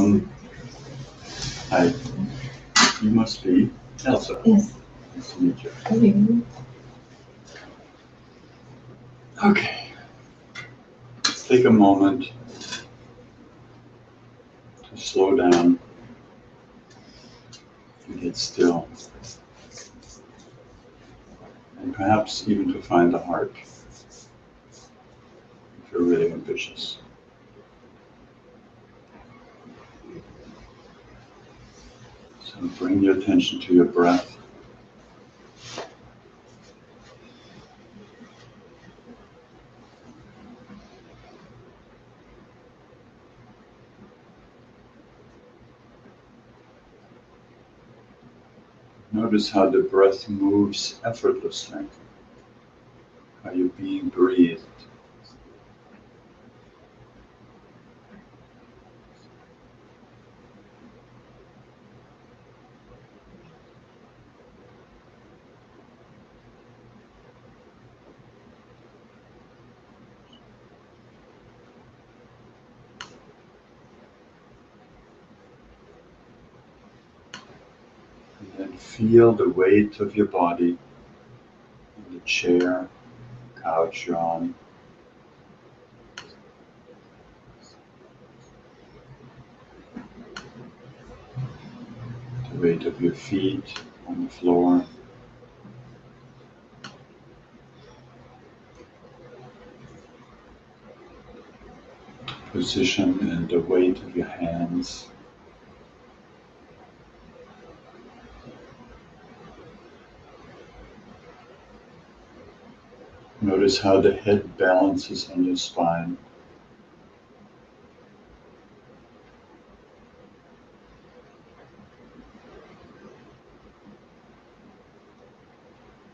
Hi. You must be Elsa. Yes. Nice to meet you. Okay. Okay. Let's take a moment to slow down and get still. And perhaps even to find the heart, if you're really ambitious. So bring your attention to your breath. Notice how the breath moves effortlessly, how you're being breathed. And then feel the weight of your body in the chair, couch you're on. The weight of your feet on the floor. Position and the weight of your hands. Notice how the head balances on your spine.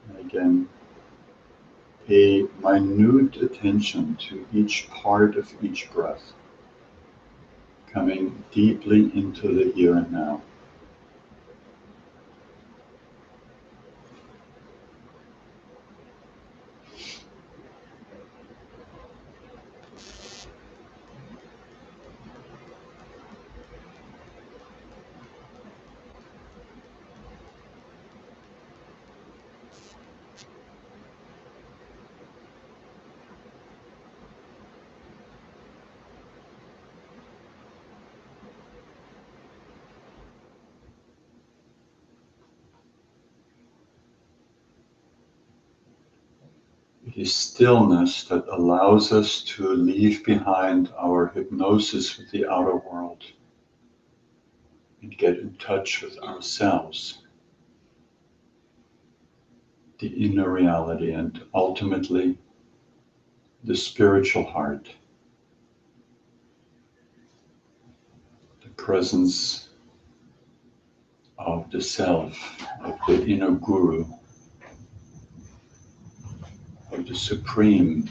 And again, pay minute attention to each part of each breath, coming deeply into the here and now. It is stillness that allows us to leave behind our hypnosis with the outer world and get in touch with ourselves, the inner reality, and ultimately the spiritual heart, the presence of the self, of the inner guru, of the supreme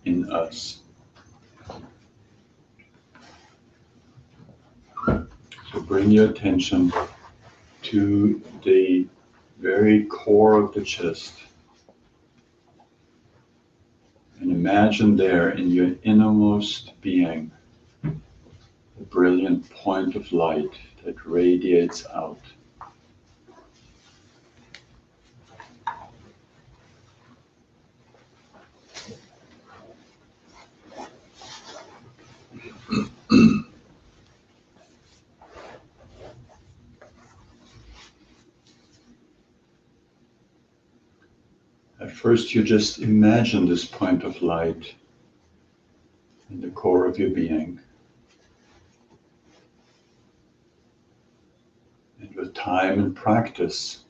in us. So bring your attention to the very core of the chest and imagine there in your innermost being a brilliant point of light that radiates out. At first, you just imagine this point of light in the core of your being. And with time and practice,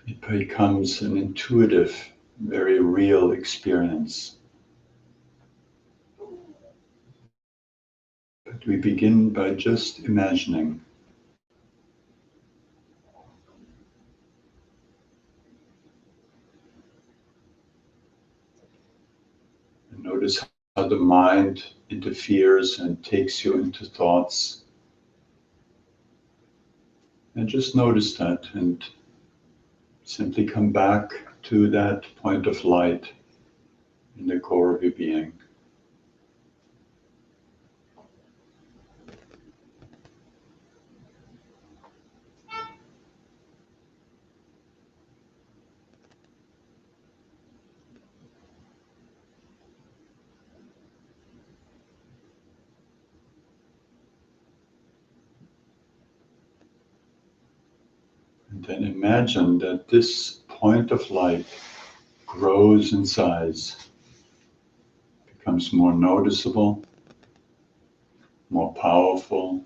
it becomes an intuitive, very real experience. But we begin by just imagining. And notice how the mind interferes and takes you into thoughts. And just notice that and simply come back to that point of light in the core of your being. then imagine that this point of light grows in size, becomes more noticeable, more powerful.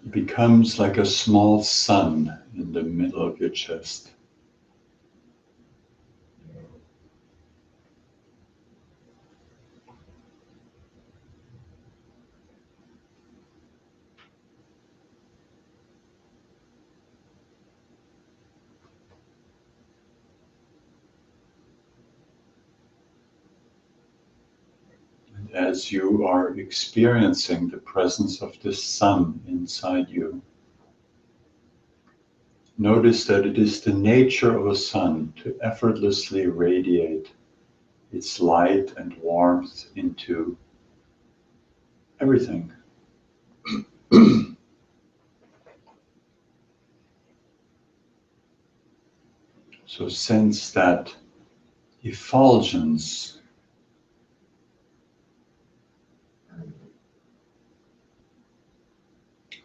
It becomes like a small sun in the middle of your chest. As you are experiencing the presence of this sun inside you, notice that it is the nature of a sun to effortlessly radiate its light and warmth into everything. So sense that effulgence,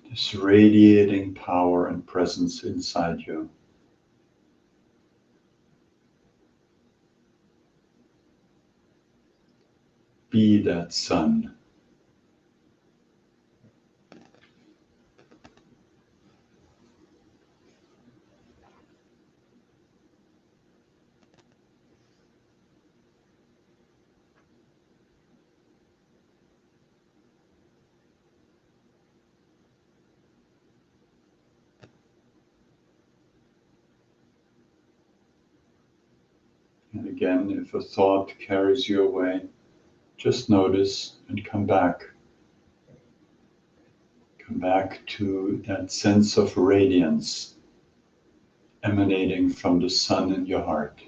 this radiating power and presence inside you. Be that sun. And again, if a thought carries you away, just notice and come back. Come back to that sense of radiance emanating from the sun in your heart.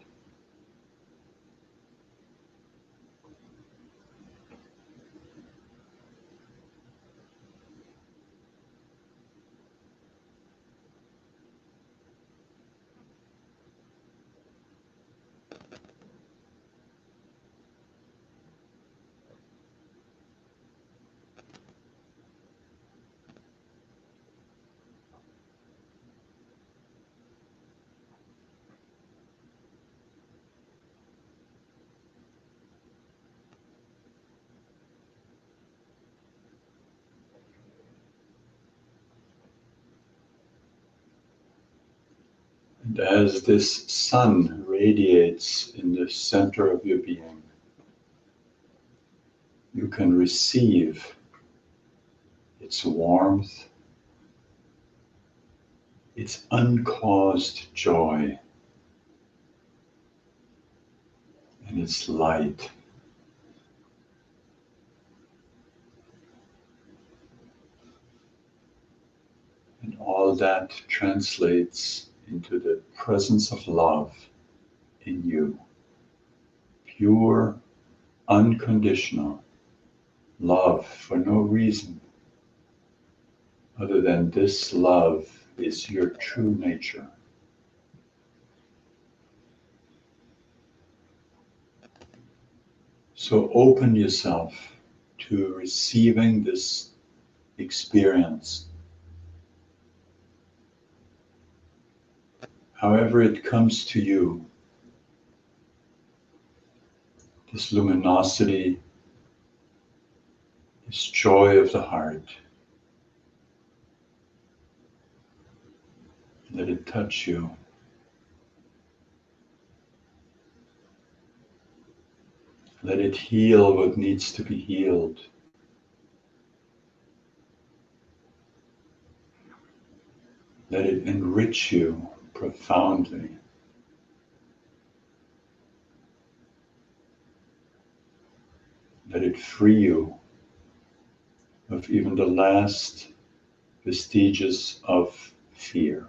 And as this sun radiates in the center of your being, you can receive its warmth, its uncaused joy, and its light. And all that translates into the presence of love in you. Pure, unconditional love for no reason other than this love is your true nature. So open yourself to receiving this experience. However it comes to you, this luminosity, this joy of the heart, let it touch you. Let it heal what needs to be healed. Let it enrich you profoundly. Let it free you of even the last vestiges of fear.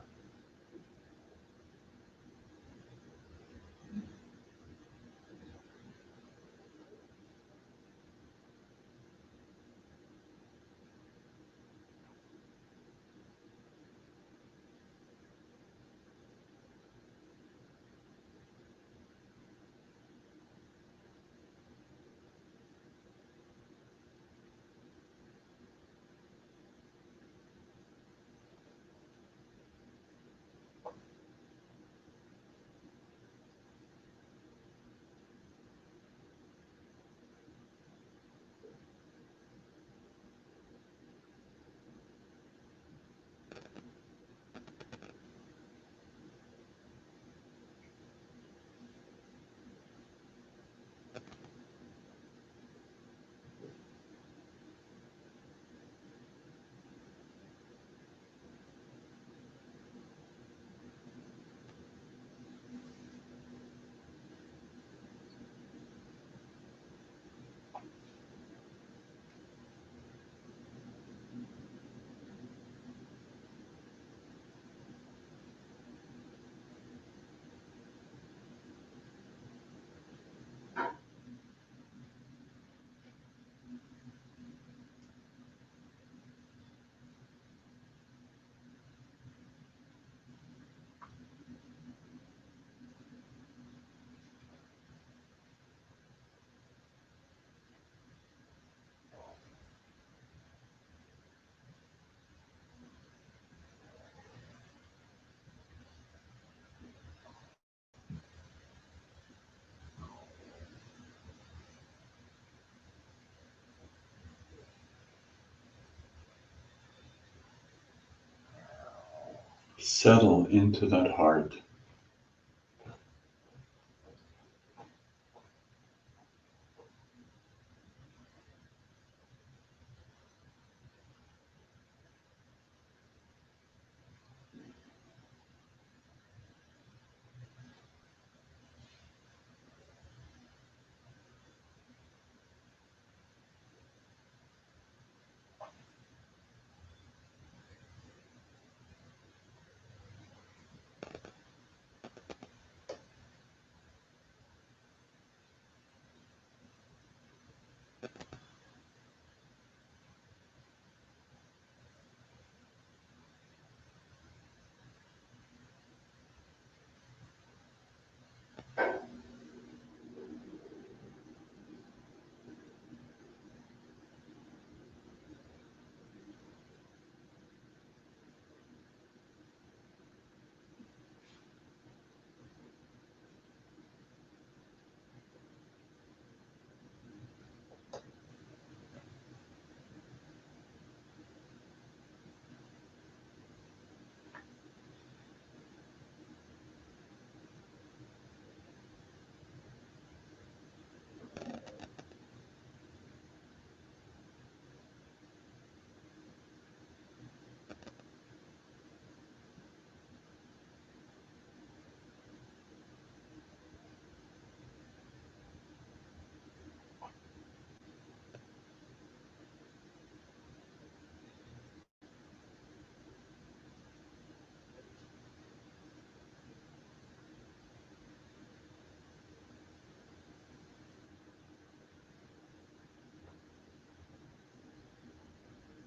Settle into that heart.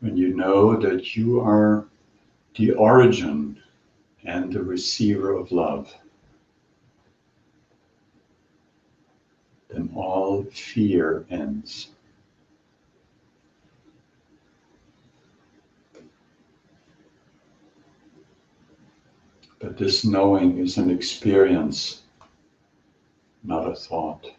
When you know that you are the origin and the receiver of love, then all fear ends. But this knowing is an experience, not a thought.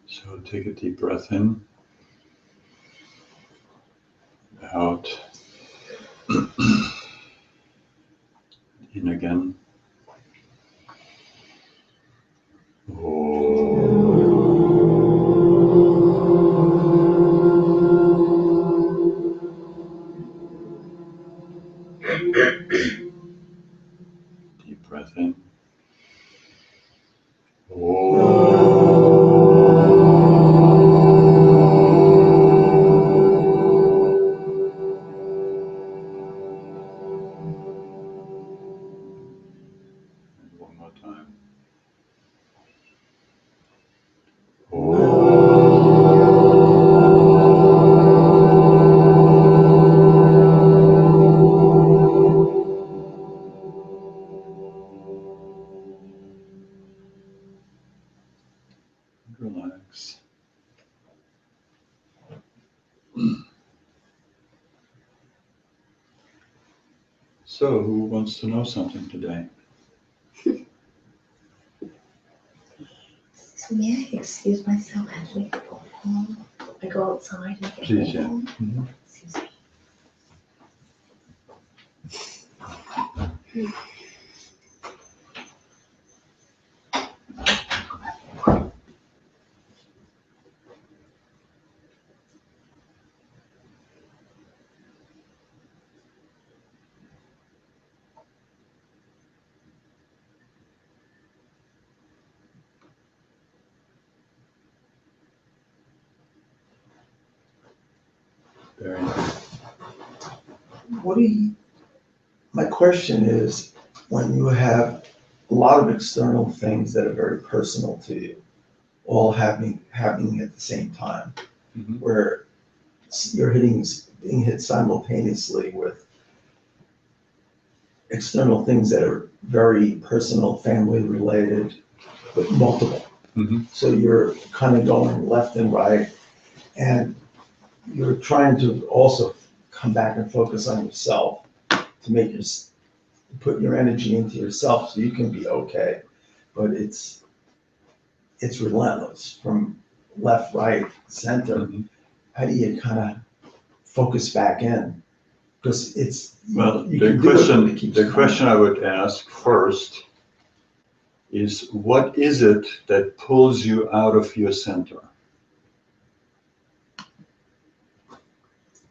So take a deep breath in, out, in again. Deep breath in. And one more time. So, who wants to know something today? May I excuse myself as we go home? I go outside and get Please, yeah. home. Mhm. Excuse me. Very nice. What do you, my question is, when you have a lot of external things that are very personal to you, all happening at the same time, Mhm. where you're being hit simultaneously with external things that are very personal, family related, but multiple. Mhm. So you're kind of going left and right, and you're trying to also come back and focus on yourself to make put your energy into yourself so you can be okay. But it's relentless from left, right, center. Mhm. How do you kind of focus back in? Because it's, Well, you the can do it, but question, it keeps the coming. question I would ask first is, what is it that pulls you out of your center?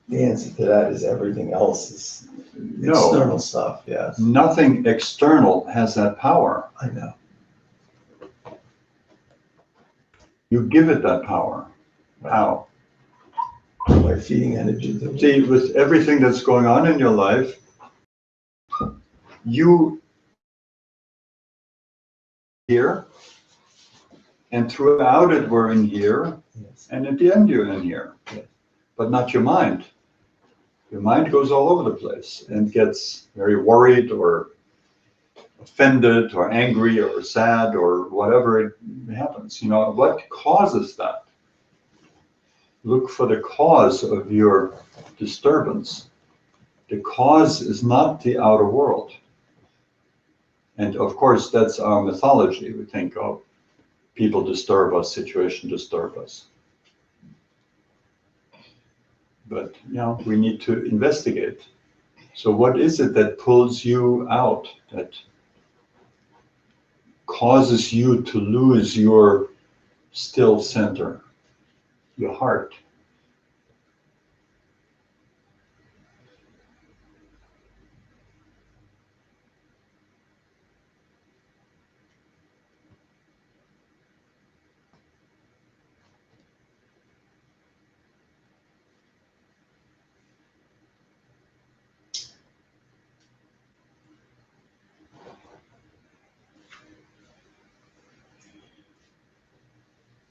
The answer to that is everything else is No, external stuff, yes. nothing external has that power. I know. You give it that power. How? By feeding energy to it. See, with everything that's going on in your life, you here, and throughout it we're in here, Yes. and at the end you're in here. Yes. But not your mind. Your mind goes all over the place and gets very worried or offended or angry or sad or whatever it happens. You know, what causes that? Look for the cause of your disturbance. The cause is not the outer world. And of course, that's our mythology. We think, oh, people disturb us, situation disturb us. But, you know, we need to investigate. So what is it that pulls you out, that causes you to lose your still center, your heart?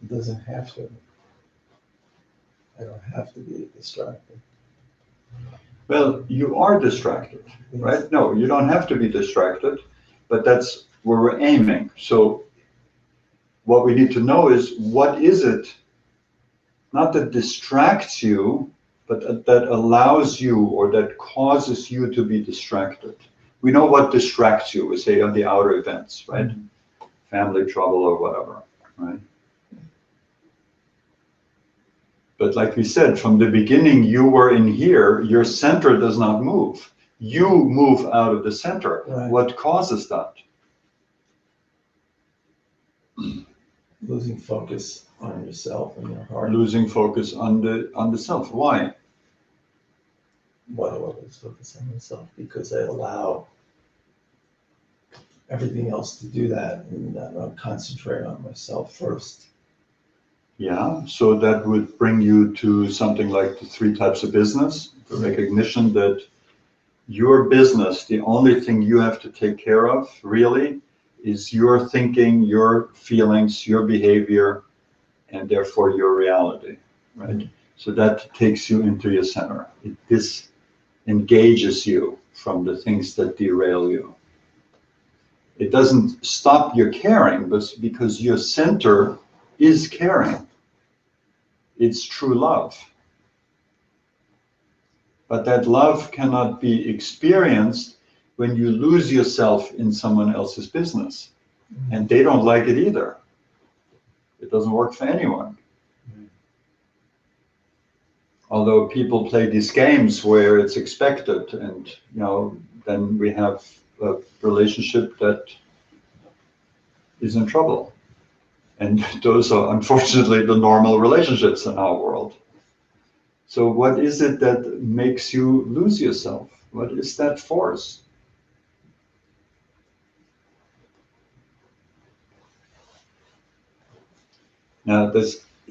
It doesn't have to. I don't have to be distracted. Well, you are distracted, right? No, you don't have to be distracted, but that's where we're aiming. So what we need to know is, what is it, not that distracts you, but that allows you or that causes you to be distracted. We know what distracts you, we say on the outer events, right? Family trouble or whatever, right? But like we said, from the beginning, you were in here, your center does not move. You move out of the center. Right. What causes that? Losing focus on yourself and your heart. Losing focus on the self. Why? Why do I lose focus on myself? Because I allow everything else to do that, and I don't concentrate on myself first. Yeah, so that would bring you to something like the 3 types of business, the recognition that your business, the only thing you have to take care of really is your thinking, your feelings, your behavior, and therefore your reality, right? So that takes you into your center. It disengages you from the things that derail you. It doesn't stop your caring, but because your center is caring. It's true love. But that love cannot be experienced when you lose yourself in someone else's business. And they don't like it either. It doesn't work for anyone. Although people play these games where it's expected, and then we have a relationship that is in trouble. And those are unfortunately the normal relationships in our world. So what is it that makes you lose yourself? What is that force? Now,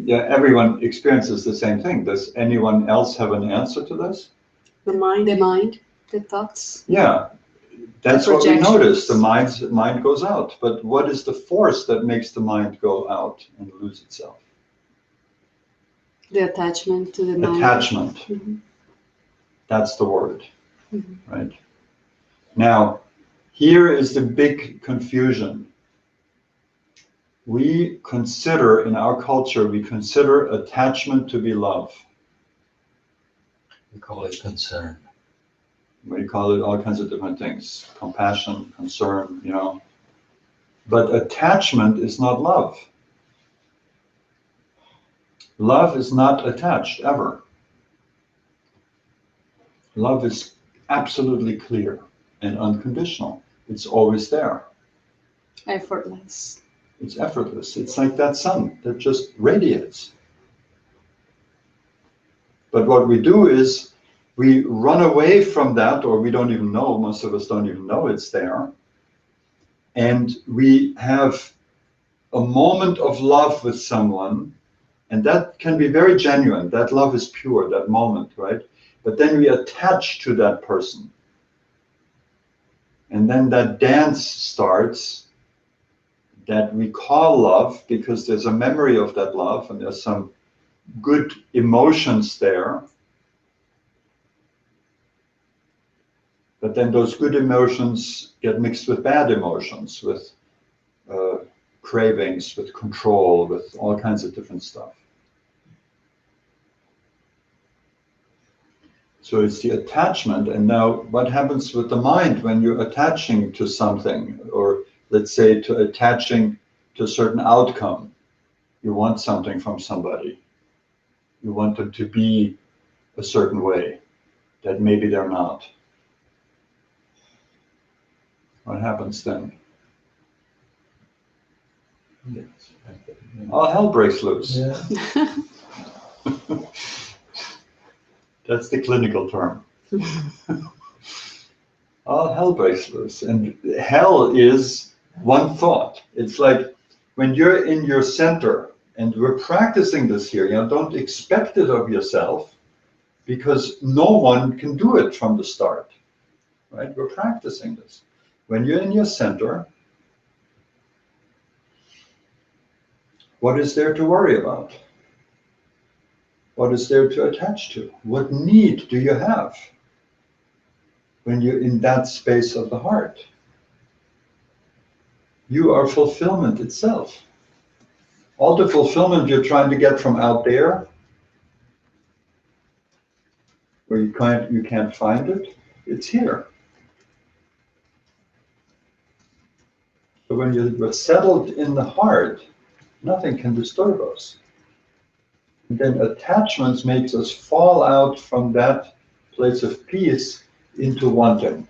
everyone experiences the same thing. Does anyone else have an answer to this? The mind, the thoughts. Yeah, that's The what we projections. notice. The mind goes out. But what is the force that makes the mind go out and lose itself? The attachment to the mind. Attachment. Mhm. That's the word, Mhm. right? Now, here is the big confusion. We consider, in our culture, we consider attachment to be love. We call it concern. We call it all kinds of different things, compassion, concern, But attachment is not love. Love is not attached, ever. Love is absolutely clear and unconditional. It's always there. Effortless. It's effortless. It's like that sun that just radiates. But what we do is we run away from that, or we don't even know, most of us don't even know it's there. And we have a moment of love with someone, and that can be very genuine. That love is pure, that moment, right? But then we attach to that person. And then that dance starts that we call love because there's a memory of that love and there's some good emotions there. But then those good emotions get mixed with bad emotions, with cravings, with control, with all kinds of different stuff. So it's the attachment. And now what happens with the mind when you're attaching to something, or let's say to attaching to a certain outcome? You want something from somebody. You want them to be a certain way that maybe they're not. What happens then? Yes. All hell breaks loose. Yeah. That's the clinical term. All hell breaks loose. And hell is one thought. It's like when you're in your center, and we're practicing this here, don't expect it of yourself, because no one can do it from the start, right? We're practicing this. When you're in your center, what is there to worry about? What is there to attach to? What need do you have when you're in that space of the heart? You are fulfillment itself. All the fulfillment you're trying to get from out there, where you can't find it, it's here. So when you're settled in the heart, nothing can disturb us. And then attachments makes us fall out from that place of peace into wanting.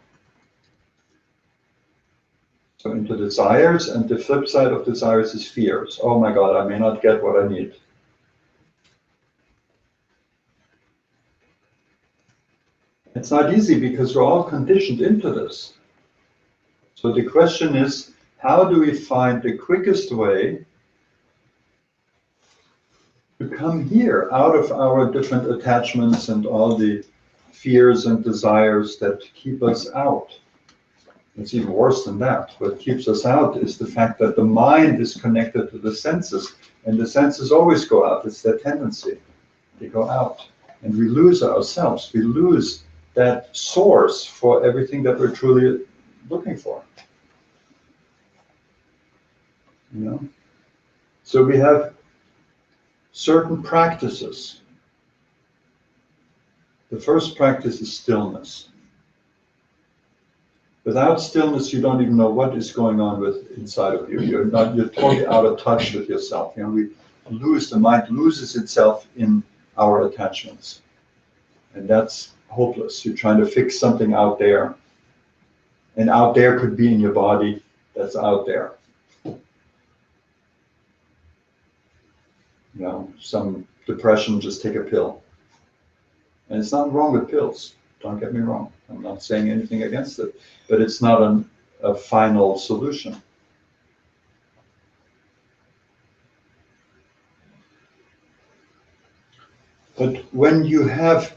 So into desires, and the flip side of desires is fears. Oh my God, I may not get what I need. It's not easy because we're all conditioned into this. So the question is, how do we find the quickest way to come here out of our different attachments and all the fears and desires that keep us out? It's even worse than that. What keeps us out is the fact that the mind is connected to the senses, and the senses always go out. It's their tendency. They go out, and we lose ourselves. We lose that source for everything that we're truly looking for. So we have certain practices. The first practice is stillness. Without stillness, you don't even know what is going on with inside of you. You're totally out of touch with yourself. The mind loses itself in our attachments. And that's hopeless. You're trying to fix something out there. And out there could be in your body. That's out there. Some depression, just take a pill. And it's nothing wrong with pills. Don't get me wrong. I'm not saying anything against it. But it's not a final solution. But when you have,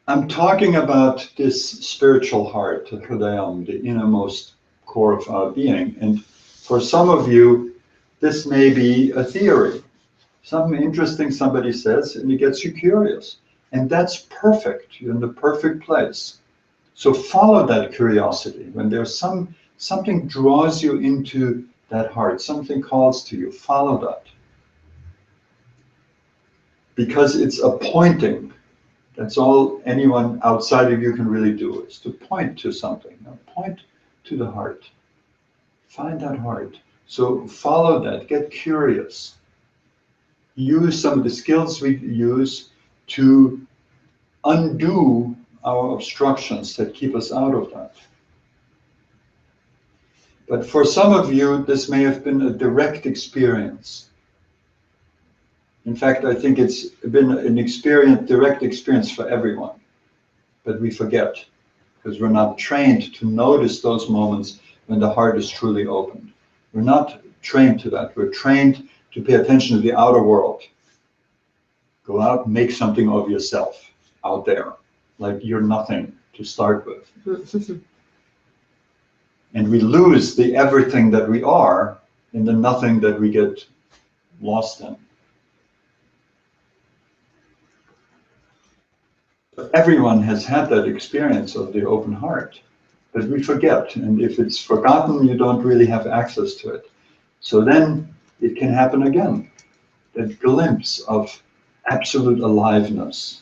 I'm talking about this spiritual heart, the Hridayam, the innermost core of our being. And for some of you, this may be a theory. Something interesting somebody says, and it gets you curious. And that's perfect. You're in the perfect place. So follow that curiosity. When there's something draws you into that heart, something calls to you, follow that. Because it's a pointing. That's all anyone outside of you can really do, is to point to something. Point to the heart. Find that heart. So follow that, get curious. Use some of the skills we use to undo our obstructions that keep us out of that. But for some of you, this may have been a direct experience. In fact, I think it's been an direct experience for everyone. But we forget, because we're not trained to notice those moments when the heart is truly opened. We're not trained to that. We're trained to pay attention to the outer world. Go out and make something of yourself out there, like you're nothing to start with. And we lose the everything that we are in the nothing that we get lost in. But everyone has had that experience of the open heart, but we forget. And if it's forgotten, you don't really have access to it. So then it can happen again, that glimpse of absolute aliveness,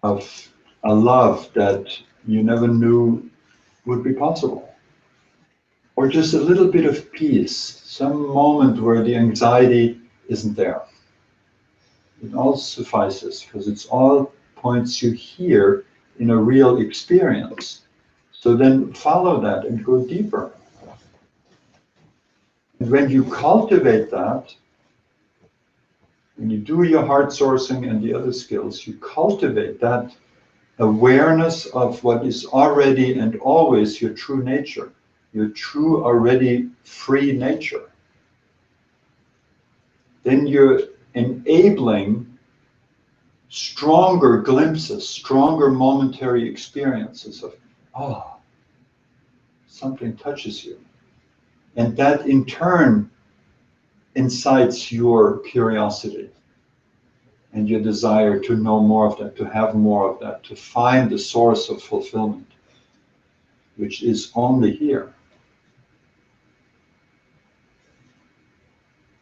of a love that you never knew would be possible. Or just a little bit of peace, some moment where the anxiety isn't there. It all suffices, because it's all points you here in a real experience. So then follow that and go deeper. And when you cultivate that, when you do your heart sourcing and the other skills, you cultivate that awareness of what is already and always your true nature, your true already free nature. Then you're enabling stronger glimpses, stronger momentary experiences of, oh, something touches you. And that in turn incites your curiosity and your desire to know more of that, to have more of that, to find the source of fulfillment, which is only here.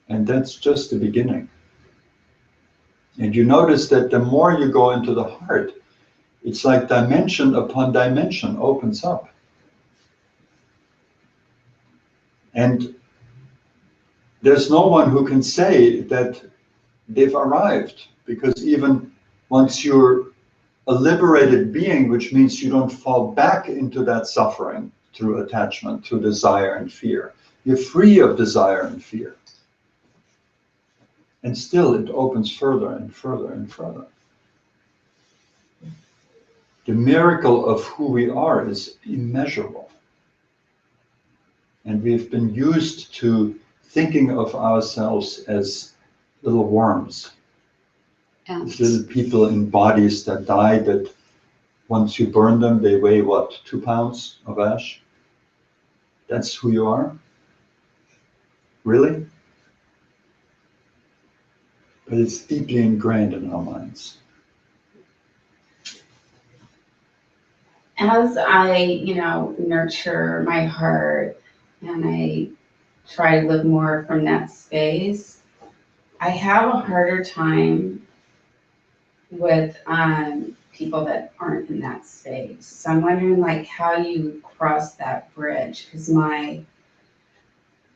And that's just the beginning. And you notice that the more you go into the heart, it's like dimension upon dimension opens up. And there's no one who can say that they've arrived, because even once you're a liberated being, which means you don't fall back into that suffering through attachment, through desire and fear. You're free of desire and fear. And still it opens further and further and further. The miracle of who we are is immeasurable. And we've been used to thinking of ourselves as little worms. These little people in bodies that die, that once you burn them, they weigh what, 2 pounds of ash? That's who you are? Really? But it's deeply ingrained in our minds. As I, nurture my heart and I try to live more from that space, I have a harder time with people that aren't in that space. So I'm wondering like how you cross that bridge, because my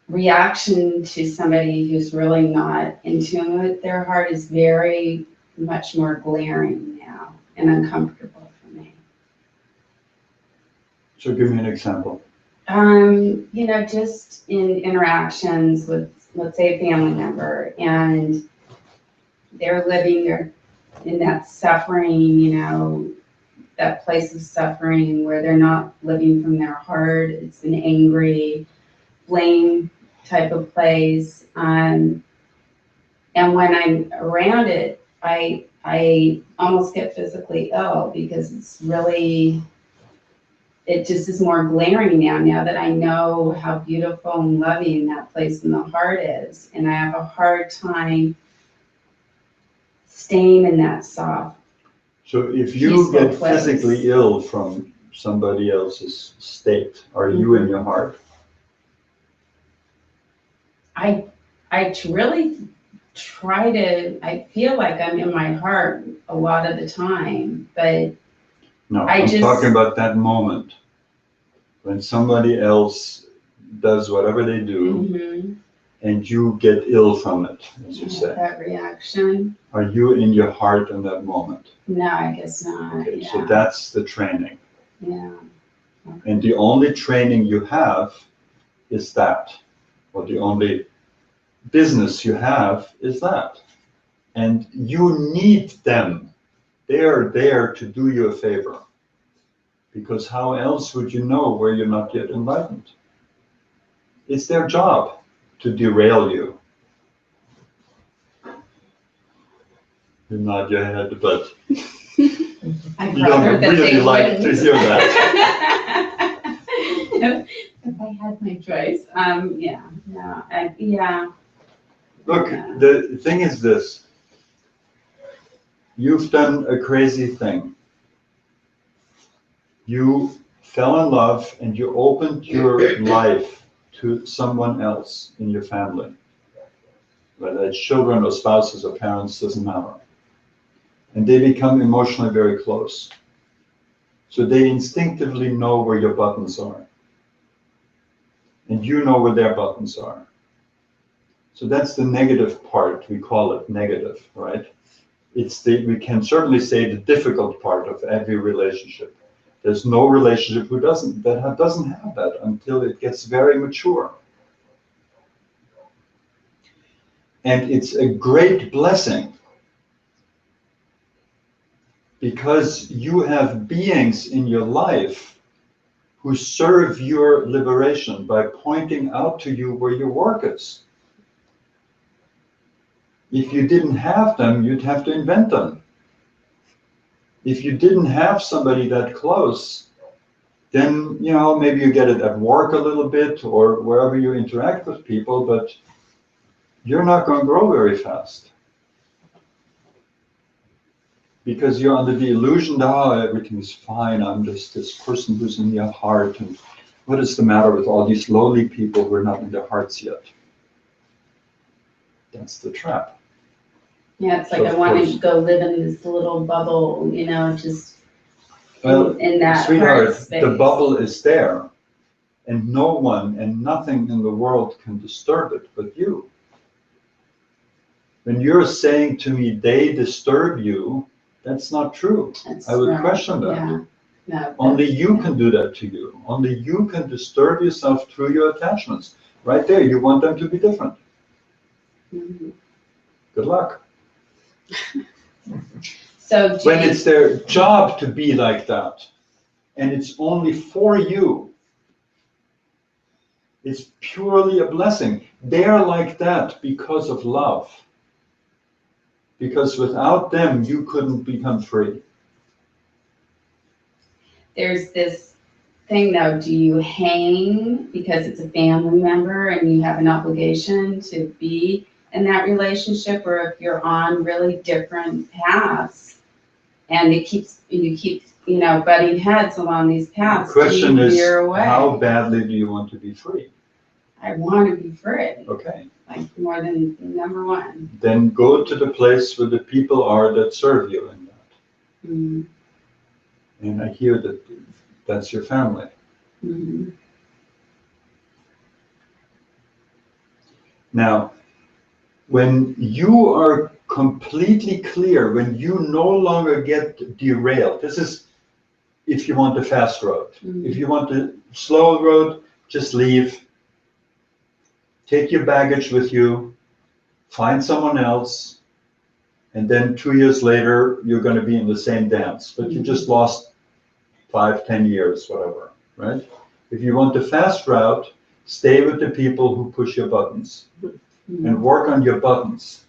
reaction to somebody who's really not in tune with their heart is very much more glaring now and uncomfortable for me. So give me an example. Just in interactions with, let's say, a family member, and they're living there in that suffering, that place of suffering where they're not living from their heart. It's an angry, blame type of place. And when I'm around it, I almost get physically ill because it just is more glaring now that I know how beautiful and loving that place in the heart is. And I have a hard time staying in that soft. So if you Peaceful get place. physically ill from somebody else's state, are you in your heart? I really try to, I feel like I'm in my heart a lot of the time, but No, I'm talking about that moment when somebody else does whatever they do and you get ill from it, as you say. that reaction. Are you in your heart in that moment? No, I guess not. Okay, Yeah. so that's the training. Yeah. And the only training you have is that, or the only business you have is that. And you need them. They are there to do you a favor. Because how else would you know where you're not yet enlightened? It's their job to derail you. You nod your head, but I'd you rather don't that really they like to wouldn't. hear that. If I had my choice, Look, the thing is this. You've done a crazy thing. You fell in love and you opened your life to someone else in your family. Whether it's children or spouses or parents, doesn't matter. And they become emotionally very close. So they instinctively know where your buttons are. And you know where their buttons are. So that's the negative part, we call it negative, right? We can certainly say the difficult part of every relationship. There's no relationship that doesn't have that until it gets very mature. And it's a great blessing because you have beings in your life who serve your liberation by pointing out to you where your work is. If you didn't have them, you'd have to invent them. If you didn't have somebody that close, then, maybe you get it at work a little bit or wherever you interact with people, but you're not going to grow very fast. Because you're under the illusion that, everything's fine, I'm just this person who's in your heart, and what is the matter with all these lowly people who are not in their hearts yet? That's the trap. Yeah, it's like So I of want course- to go live in this little bubble, just Well, in that sweetheart, heart space. the bubble is there, and no one and nothing in the world can disturb it but you. When you're saying to me, they disturb you, that's not true. That's I would right. question that. Yeah. No, Only that's- you can do that to you. Only you can disturb yourself through your attachments. Right there, you want them to be different. Mhm. Good luck. So do When you- it's their job to be like that, and it's only for you, it's purely a blessing. They're like that because of love. Because without them, you couldn't become free. there's this thing though, do you hang because it's a family member and you have an obligation to be in that relationship, or if you're on really different paths and you keep butting heads along these The paths, question do you is, veer away? how badly do you want to be free? I want to be free, Okay. like more than number one. Then go to the place where the people are that serve you in that. Mm. And I hear that that's your family. Mhm. Now, when you are completely clear, when you no longer get derailed, this is if you want the fast road. If you want the slow road, just leave. Take your baggage with you, find someone else, and then 2 years later, you're going to be in the same dance, but you just lost 5, 10 years, whatever, right? If you want the fast route, stay with the people who push your buttons and work on your buttons.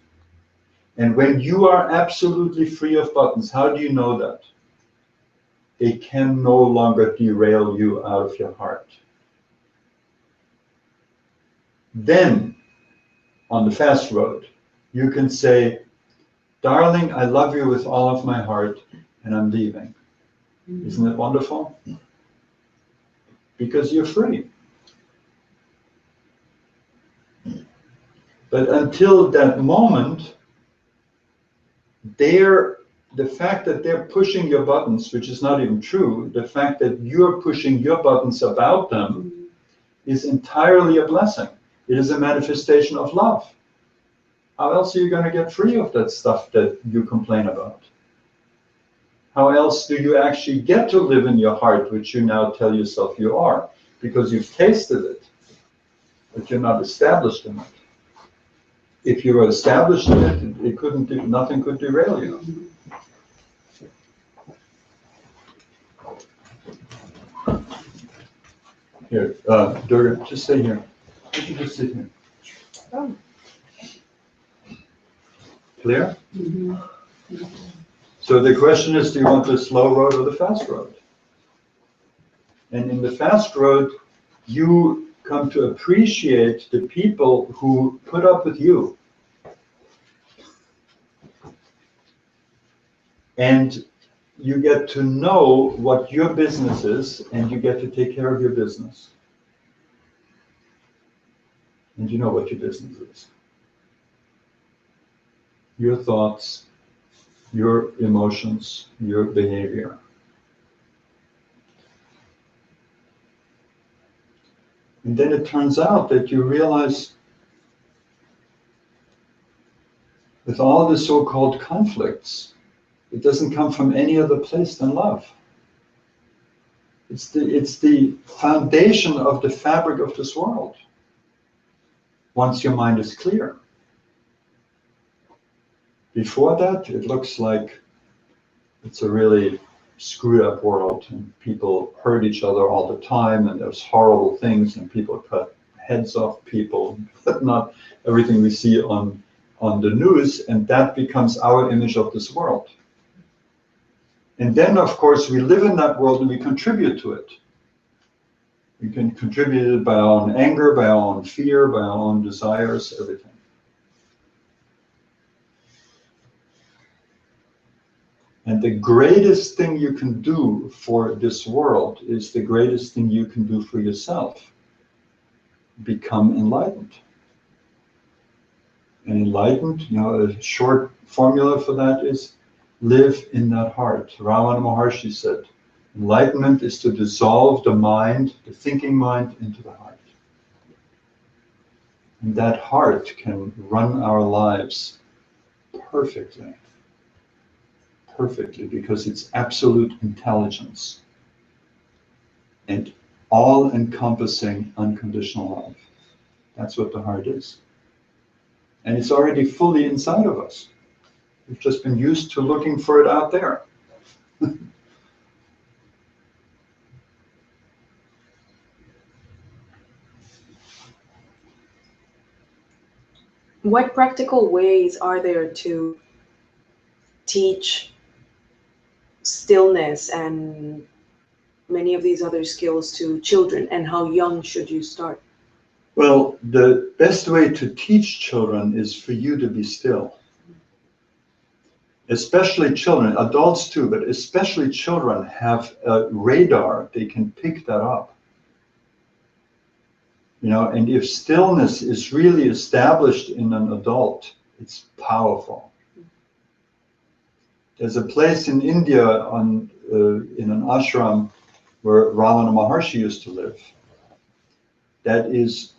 And when you are absolutely free of buttons, how do you know that? They can no longer derail you out of your heart. Then, on the fast road, you can say, darling, I love you with all of my heart, and I'm leaving. Isn't it wonderful? Because you're free. But until that moment, the fact that they're pushing your buttons, which is not even true, the fact that you're pushing your buttons about them is entirely a blessing. It is a manifestation of love. How else are you going to get free of that stuff that you complain about? How else do you actually get to live in your heart, which you now tell yourself you are? Because you've tasted it, but you're not established in it. If you were established in it, nothing could derail you. Here, Durga, just stay here. You can just sit here. Oh. Clear? So the question is, do you want the slow road or the fast road? And in the fast road, you come to appreciate the people who put up with you. And you get to know what your business is, and you get to take care of your business. And you know what your business is. Your thoughts, your emotions, your behavior. And then it turns out that you realize with all the so-called conflicts, it doesn't come from any other place than love. It's the foundation of the fabric of this world. Once your mind is clear. Before that, it looks like it's a really screwed up world, and people hurt each other all the time, and there's horrible things, and people cut heads off people, but not everything we see on the news, and that becomes our image of this world. And then, of course, we live in that world and we contribute to it. We can contribute it by our own anger, by our own fear, by our own desires, everything. And the greatest thing you can do for this world is the greatest thing you can do for yourself. Become enlightened. And enlightened, a short formula for that is live in that heart. Ramana Maharshi said, enlightenment is to dissolve the mind, the thinking mind, into the heart. And that heart can run our lives perfectly. Perfectly, because it's absolute intelligence and all-encompassing unconditional love. That's what the heart is. And it's already fully inside of us. We've just been used to looking for it out there. What practical ways are there to teach stillness and many of these other skills to children, and how young should you start? Well, the best way to teach children is for you to be still. Especially children, adults too, but especially children have a radar. They can pick that up. And if stillness is really established in an adult, it's powerful. There's a place in India in an ashram where Ramana Maharshi used to live. That is,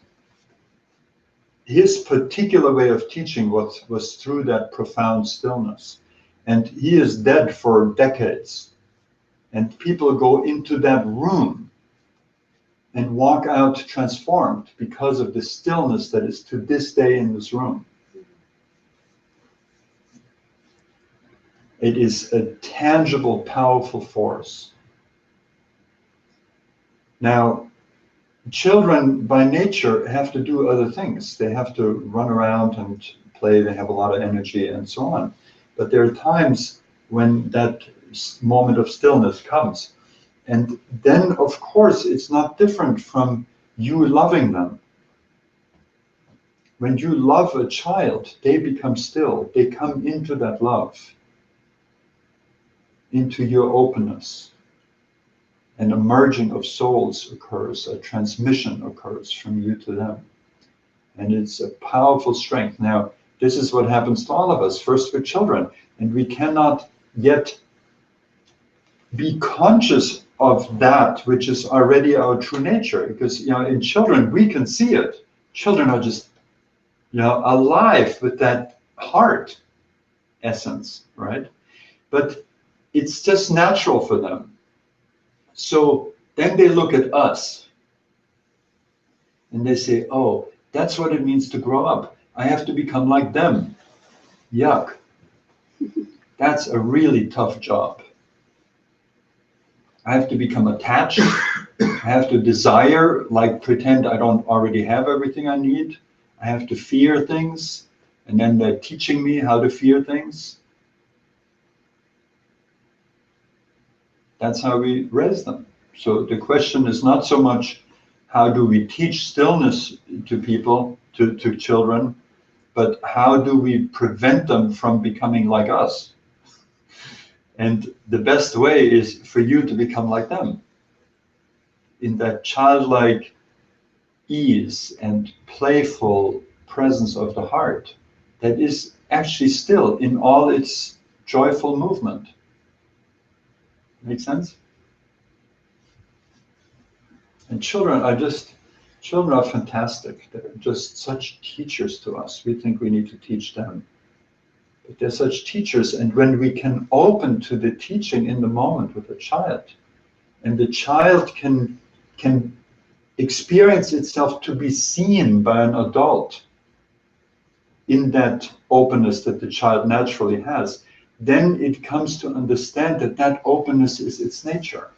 his particular way of teaching was through that profound stillness. And he is dead for decades. And people go into that room and walk out transformed because of the stillness that is to this day in this room. It is a tangible, powerful force. Now, children by nature have to do other things. They have to run around and play, they have a lot of energy and so on. But there are times when that moment of stillness comes. And then, of course, it's not different from you loving them. When you love a child, they become still. They come into that love, into your openness. And a merging of souls occurs, a transmission occurs from you to them. And it's a powerful strength. Now, this is what happens to all of us, first with children. And we cannot yet be conscious of that which is already our true nature. Because, in children, we can see it. Children are just, alive with that heart essence, right? But it's just natural for them. So then they look at us and they say, oh, that's what it means to grow up. I have to become like them. Yuck. That's a really tough job. I have to become attached. I have to desire, like pretend I don't already have everything I need. I have to fear things. And then they're teaching me how to fear things. That's how we raise them. So the question is not so much how do we teach stillness to people, to children, but how do we prevent them from becoming like us? And the best way is for you to become like them. In that childlike ease and playful presence of the heart that is actually still in all its joyful movement. Make sense? And children are fantastic. They're just such teachers to us. We think we need to teach them. But they're such teachers, and when we can open to the teaching in the moment with a child, and the child can experience itself to be seen by an adult in that openness that the child naturally has, then it comes to understand that that openness is its nature.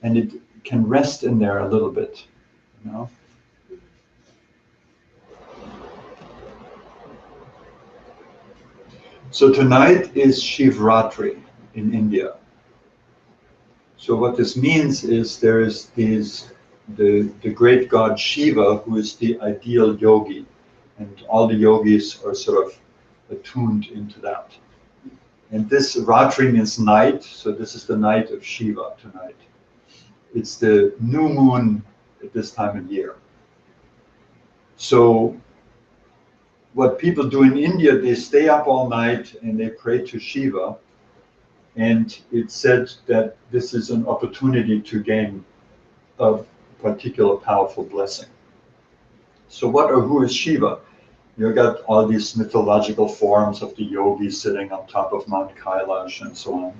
And it can rest in there a little bit, So tonight is Shivratri in India. So what this means is there is the great god Shiva, who is the ideal yogi, and all the yogis are sort of attuned into that. And this Ratri means night, so this is the night of Shiva tonight. It's the new moon at this time of year. So what people do in India, they stay up all night and they pray to Shiva. And it's said that this is an opportunity to gain a particular powerful blessing. So who is Shiva? You got all these mythological forms of the yogis sitting on top of Mount Kailash and so on.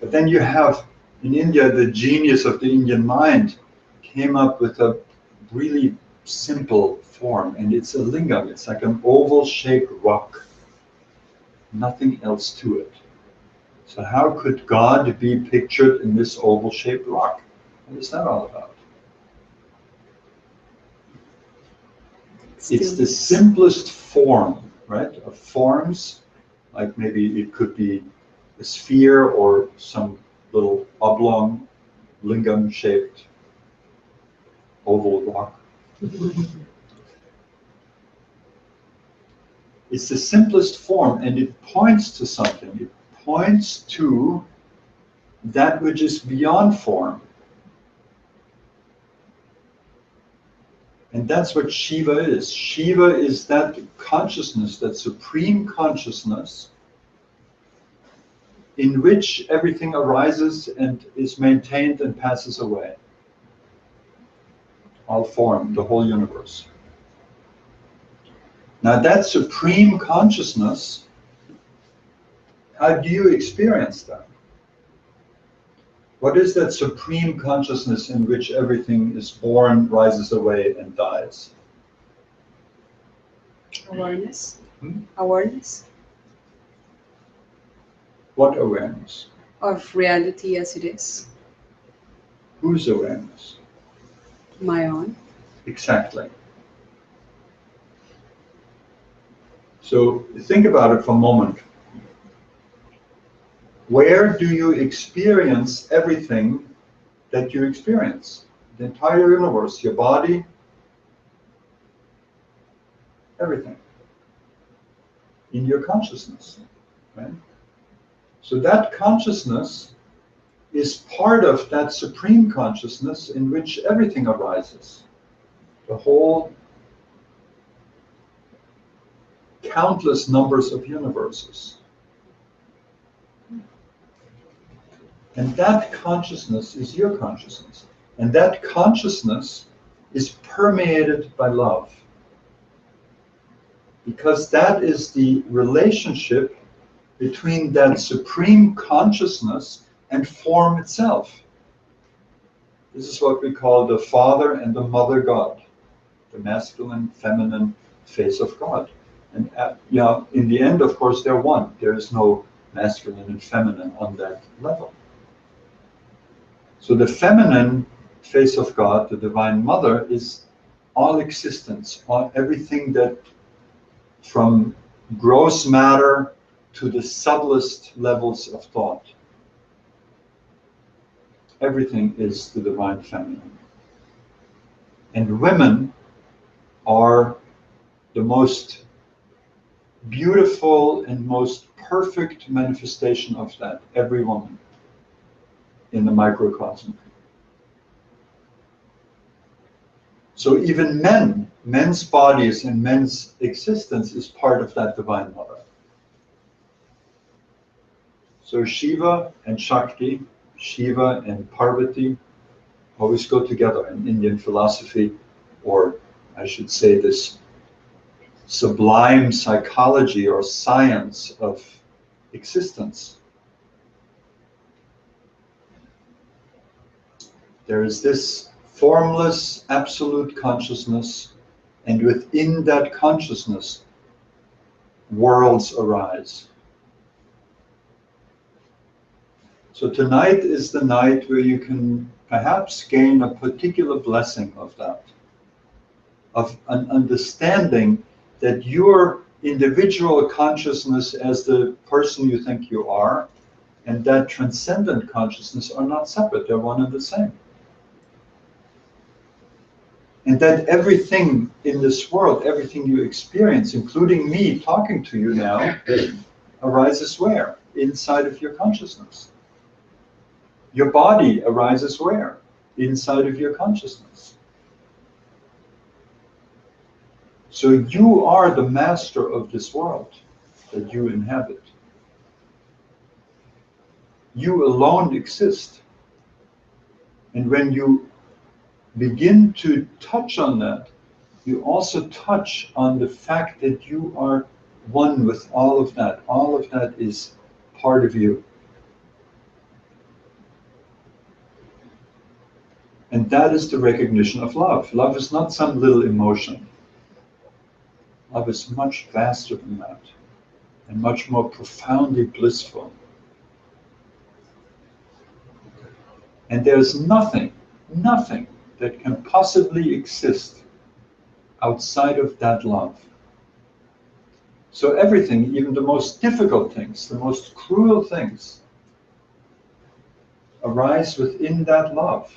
But then you have, in India, the genius of the Indian mind came up with a really simple form, and it's a lingam. It's like an oval-shaped rock. Nothing else to it. So how could God be pictured in this oval-shaped rock? What is that all about? It's the simplest form, right, of forms. Like maybe it could be a sphere or some little oblong, lingam-shaped oval rock. It's the simplest form, and it points to something. It points to that which is beyond form. And that's what Shiva is. Shiva is that consciousness, that supreme consciousness in which everything arises and is maintained and passes away. All form, the whole universe. Now that supreme consciousness, how do you experience that? What is that supreme consciousness in which everything is born, rises away, and dies? Awareness. Hmm? Awareness What awareness? of reality as it is. Whose awareness? My own. Exactly. So think about it for a moment. Where do you experience everything that you experience? The entire universe, your body, everything. In your consciousness, right? So that consciousness is part of that supreme consciousness in which everything arises. The whole countless numbers of universes. And that consciousness is your consciousness. And that consciousness is permeated by love. Because that is the relationship between that supreme consciousness and form itself. This is what we call the Father and the Mother God, the masculine, feminine face of God. And in the end, of course, they're one. There is no masculine and feminine on that level. So the feminine face of God, the Divine Mother, is all existence, all everything that from gross matter to the subtlest levels of thought. Everything is the Divine Feminine. And women are the most beautiful and most perfect manifestation of that, every woman in the microcosm. So even men's bodies and men's existence is part of that Divine Mother. So Shiva and Shakti, Shiva and Parvati always go together in Indian philosophy, or I should say this sublime psychology or science of existence. There is this formless absolute consciousness, and within that consciousness, worlds arise. So tonight is the night where you can perhaps gain a particular blessing of that, of an understanding that your individual consciousness as the person you think you are, and that transcendent consciousness are not separate, they're one and the same. And that everything in this world, everything you experience, including me talking to you now, arises where? Inside of your consciousness. Your body arises where? Inside of your consciousness. So you are the master of this world that you inhabit. You alone exist. And when you begin to touch on that, you also touch on the fact that you are one with all of that. All of that is part of you. And that is the recognition of love. Love is not some little emotion. Love is much vaster than that, and much more profoundly blissful. And there's nothing that can possibly exist outside of that love. So everything, even the most difficult things, the most cruel things, arise within that love.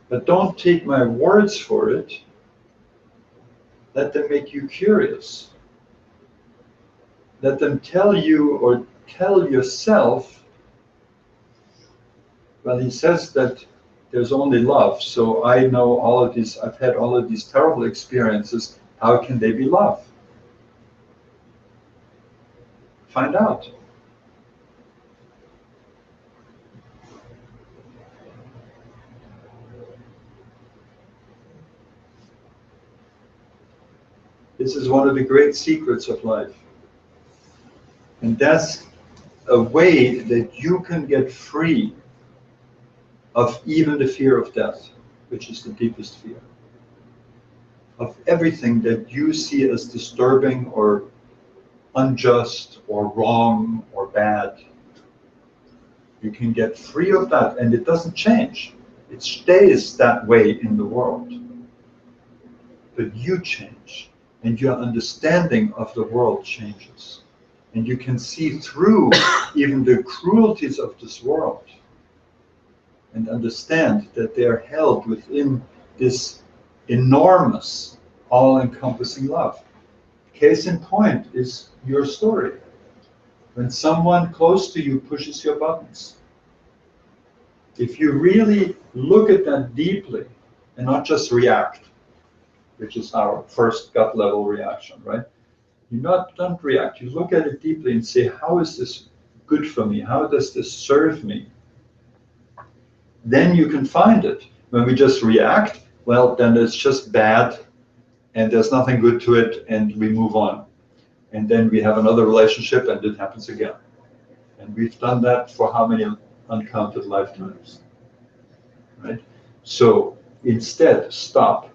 But don't take my words for it. Let them make you curious. Let them tell you or tell yourself, well, he says that there's only love, so I know all of these, I've had all of these terrible experiences, how can they be love? Find out. This is one of the great secrets of life. And that's a way that you can get free of even the fear of death, which is the deepest fear. Of everything that you see as disturbing or unjust or wrong or bad. You can get free of that, and it doesn't change. It stays that way in the world. But you change, and your understanding of the world changes. And you can see through even the cruelties of this world and understand that they are held within this enormous, all-encompassing love. Case in point is your story. When someone close to you pushes your buttons, if you really look at that deeply and not just react, which is our first gut level reaction, right? You don't react, you look at it deeply and say, how is this good for me? How does this serve me? Then you can find it. When we just react, well, then it's just bad and there's nothing good to it and we move on. And then we have another relationship and it happens again. And we've done that for how many uncounted lifetimes, right? So instead, stop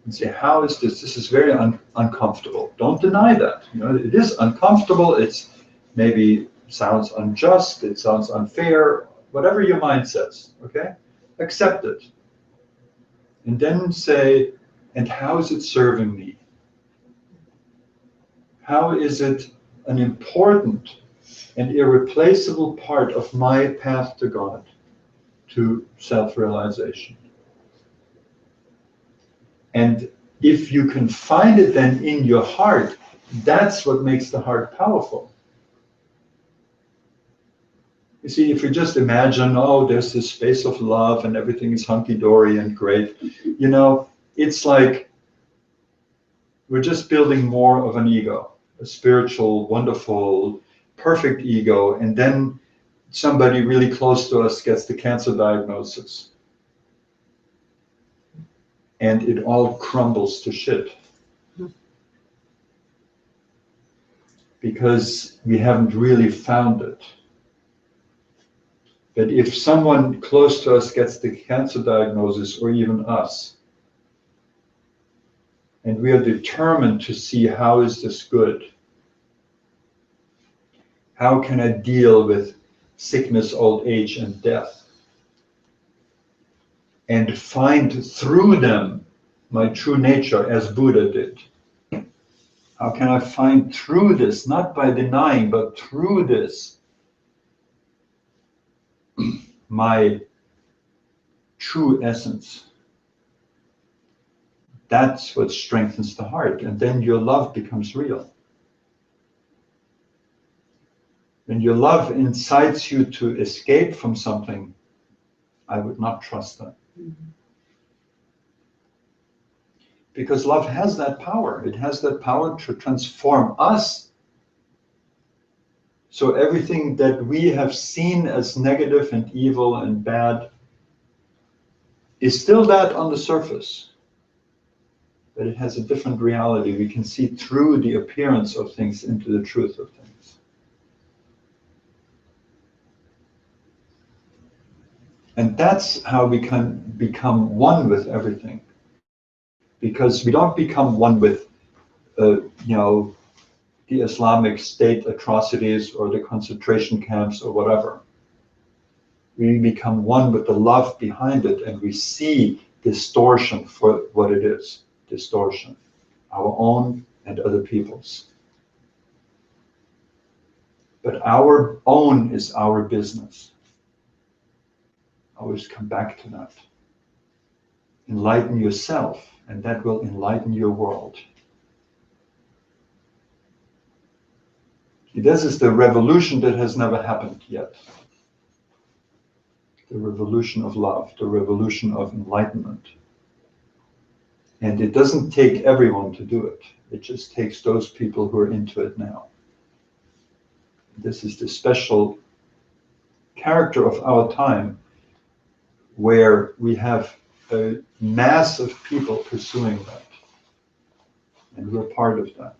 and say, how is this? This is very uncomfortable. Don't deny that. You know, it is uncomfortable. It's maybe sounds unjust. It sounds unfair. Whatever your mind says, okay? Accept it. And then say, and how is it serving me? How is it an important and irreplaceable part of my path to God, to self-realization? And if you can find it then in your heart, that's what makes the heart powerful. You see, if you just imagine, oh, there's this space of love and everything is hunky-dory and great, you know, it's like we're just building more of an ego, a spiritual, wonderful, perfect ego, and then somebody really close to us gets the cancer diagnosis. And it all crumbles to shit. Because we haven't really found it. But if someone close to us gets the cancer diagnosis, or even us, and we are determined to see how is this good, how can I deal with sickness, old age, and death, and find through them my true nature as Buddha did. How can I find through this, not by denying, but through this, my true essence? That's what strengthens the heart, and then your love becomes real. When your love incites you to escape from something, I would not trust that. Because love has that power. It has that power to transform us. So everything that we have seen as negative and evil and bad is still that on the surface. But it has a different reality. We can see through the appearance of things into the truth of things. And that's how we can become one with everything. Because we don't become one with, the Islamic State atrocities or the concentration camps or whatever. We become one with the love behind it, and we see distortion for what it is, distortion, our own and other people's. But our own is our business. Always come back to that. Enlighten yourself, and that will enlighten your world. This is the revolution that has never happened yet. The revolution of love, the revolution of enlightenment. And it doesn't take everyone to do it. It just takes those people who are into it now. This is the special character of our time, where we have a mass of people pursuing that. And we're part of that.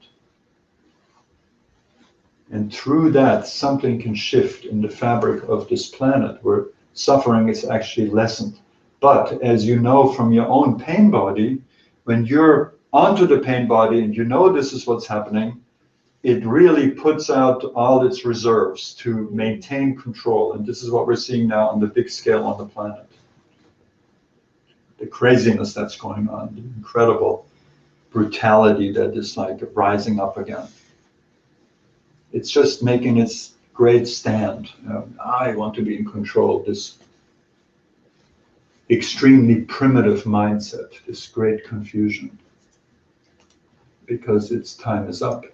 And through that, something can shift in the fabric of this planet where suffering is actually lessened. But as you know from your own pain body, when you're onto the pain body and you know this is what's happening, it really puts out all its reserves to maintain control. And this is what we're seeing now on the big scale on the planet. The craziness that's going on, the incredible brutality that is like rising up again. It's just making its great stand. I want to be in control. This extremely primitive mindset, this great confusion, because its time is up.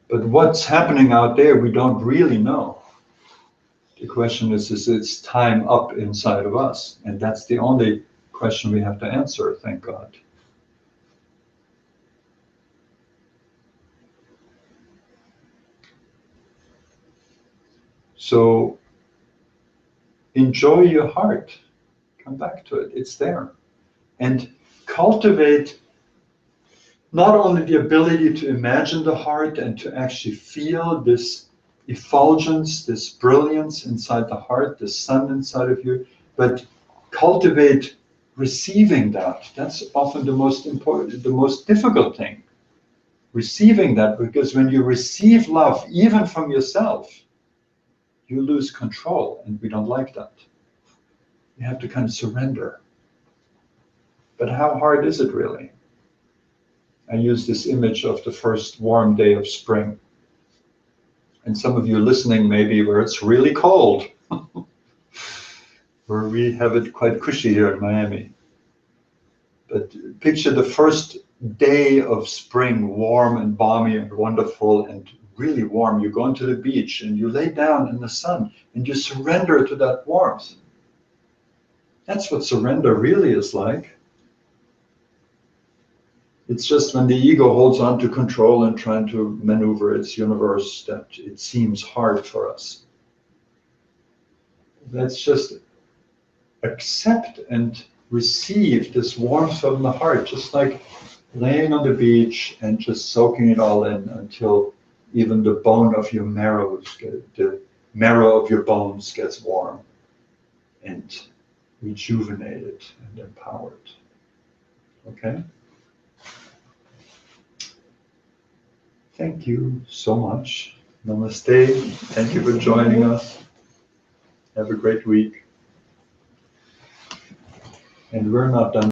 But what's happening out there, we don't really know. The question is its time up inside of us? And that's the only question we have to answer, thank God. So enjoy your heart. Come back to it. It's there. And cultivate not only the ability to imagine the heart and to actually feel this effulgence, this brilliance inside the heart, the sun inside of you, but cultivate receiving that. That's often the most important, the most difficult thing. Receiving that, because when you receive love, even from yourself, you lose control, and we don't like that. You have to kind of surrender. But how hard is it really? I use this image of the first warm day of spring. And some of you listening maybe where it's really cold, where we have it quite cushy here in Miami. But picture the first day of spring, warm and balmy and wonderful and really warm. You go into the beach and you lay down in the sun and you surrender to that warmth. That's what surrender really is like. It's just when the ego holds on to control and trying to maneuver its universe that it seems hard for us. Let's just accept and receive this warmth from the heart, just like laying on the beach and just soaking it all in until even the bone of your marrow, the marrow of your bones gets warm and rejuvenated and empowered. Okay? Thank you so much. Namaste. Thank you for joining us. Have a great week. And we're not done.